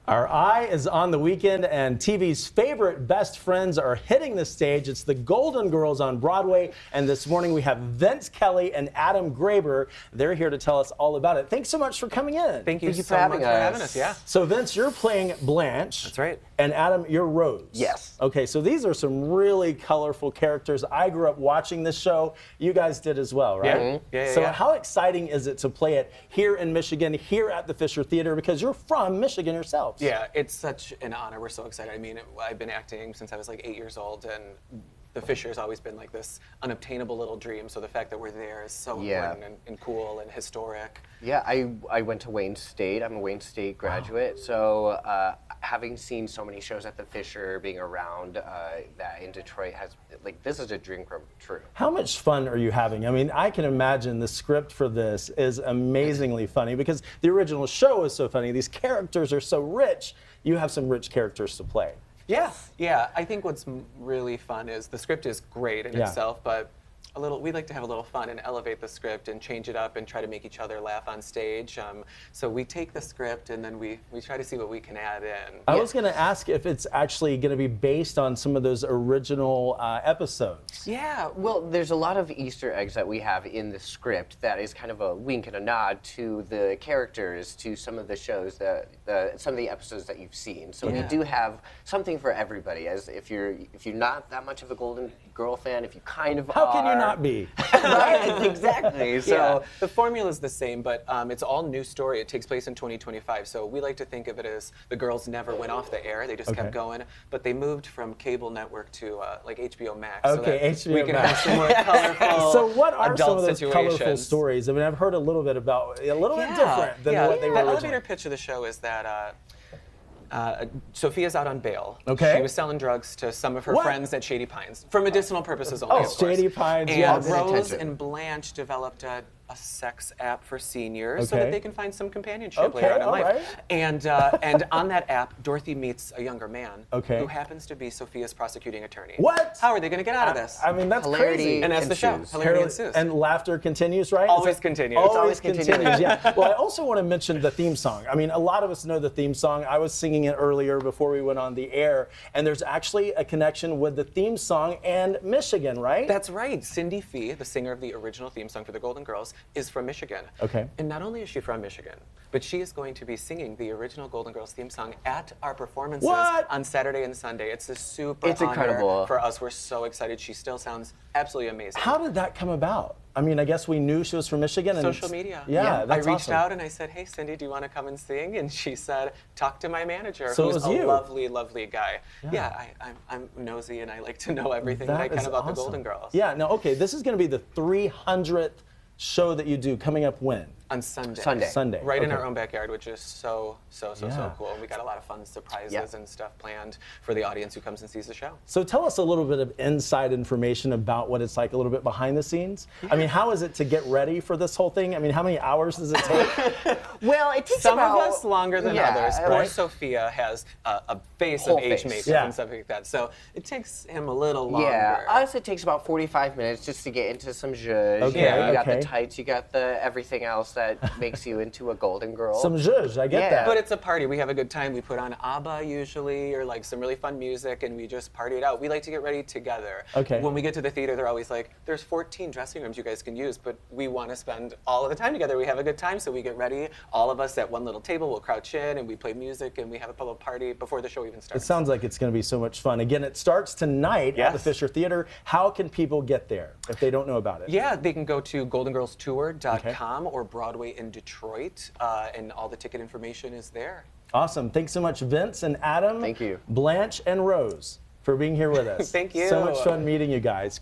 Our eye is on the weekend, and TV's favorite best friends are hitting the stage. It's the Golden Girls on Broadway, and this morning we have Vince Kelly and Adam Graber. They're here to tell us all about it. Thanks so much for coming in. Thank you so much for having us. Yeah. So Vince, you're playing Blanche. That's right. And Adam, you're Rose. Yes. Okay, so these are some really colorful characters. I grew up watching this show. You guys did as well, right? Yeah. Yeah. So how exciting is it to play it here in Michigan, here at the Fisher Theater, because you're from Michigan yourself? Yeah, it's such an honor. We're so excited. I mean, I've been acting since I was like 8 years old, and the Fisher has always been like this unobtainable little dream. So the fact that we're there is so important and cool and historic. Yeah, I went to Wayne State. I'm a Wayne State graduate. Wow. So having seen so many shows at the Fisher, being around that in Detroit, this is a dream come true. How much fun are you having? I mean, I can imagine the script for this is amazingly funny because the original show is so funny. These characters are so rich. You have some rich characters to play. Yeah. I think what's really fun is the script is great in itself, but we like to have a little fun and elevate the script and change it up and try to make each other laugh on stage. So we take the script and then we try to see what we can add in. I was going to ask if it's actually going to be based on some of those original episodes. Yeah, well, there's a lot of Easter eggs that we have in the script that is kind of a wink and a nod to the characters, to some of the shows, some of the episodes that you've seen. So we do have something for everybody. As if you're not that much of a Golden Girl fan, if you kind of How are. can you not be? Right, exactly. So the formula is the same, but it's all new story. It takes place in 2025. So we like to think of it as the girls never went off the air. They just kept going, but they moved from cable network to like HBO Max. Okay, so that HBO we can Max. have some more colorful So what are adult some of those situations. colorful stories? I mean, I've heard a little bit about a little bit different than what they were The originally. elevator pitch of the show is that Sophia's out on bail. Okay. She was selling drugs to some of her friends at Shady Pines for medicinal purposes only. Oh, of course. Shady Pines, and yes. Rose and Blanche developed a sex app for seniors so that they can find some companionship later on in life. Right. And on that app, Dorothy meets a younger man who happens to be Sophia's prosecuting attorney. What? How are they going to get out of this? I mean, that's Hilarity crazy. And that's the show. Hilarity ensues. And laughter continues, right? Always continues. Always continues, yeah. Well, I also want to mention the theme song. I mean, a lot of us know the theme song. I was singing it earlier before we went on the air, and there's actually a connection with the theme song and Michigan, right? That's right. Cindy Fee, the singer of the original theme song for the Golden Girls, is from Michigan. Okay. And not only is she from Michigan, but she is going to be singing the original Golden Girls theme song at our performances on Saturday and Sunday. It's a super honor incredible for us. We're so excited. She still sounds absolutely amazing. How did that come about? I mean, I guess we knew she was from Michigan. And social media. Yeah, that's I reached awesome. out and I said, "Hey, Cindy, do you want to come and sing?" And she said, "Talk to my manager, So who's it was a you. lovely, lovely guy." Yeah, I'm nosy and I like to know everything that I can about the Golden Girls. Yeah, no, okay, this is going to be the 300th show that you do coming up when? On Sunday. Sunday. Right in our own backyard, which is so cool. And we got a lot of fun surprises and stuff planned for the audience who comes and sees the show. So tell us a little bit of inside information about what it's like, a little bit behind the scenes. I mean, how is it to get ready for this whole thing? I mean, how many hours does it take? well, it takes some about, of us longer than others. Poor Sophia has a face of age makeup and stuff like that. So it takes him a little longer. Yeah, us it takes about 45 minutes just to get into some zhuzh. Okay, you got the tights, you got the everything else that makes you into a Golden Girl. Some zhuzh, I get that. But it's a party. We have a good time. We put on ABBA usually, or like some really fun music, and we just party it out. We like to get ready together. Okay. When we get to the theater, they're always like, "There's 14 dressing rooms you guys can use," but we want to spend all of the time together. We have a good time, so we get ready. All of us at one little table, we'll crouch in, and we play music, and we have a little party before the show even starts. It sounds like it's going to be so much fun. Again, it starts tonight at the Fisher Theater. How can people get there if they don't know about it? Yeah, they can go to goldengirlstour.com or Broadway in Detroit, and all the ticket information is there. Awesome. Thanks so much, Vince and Adam. Thank you. Blanche and Rose, for being here with us. Thank you. So much fun meeting you guys.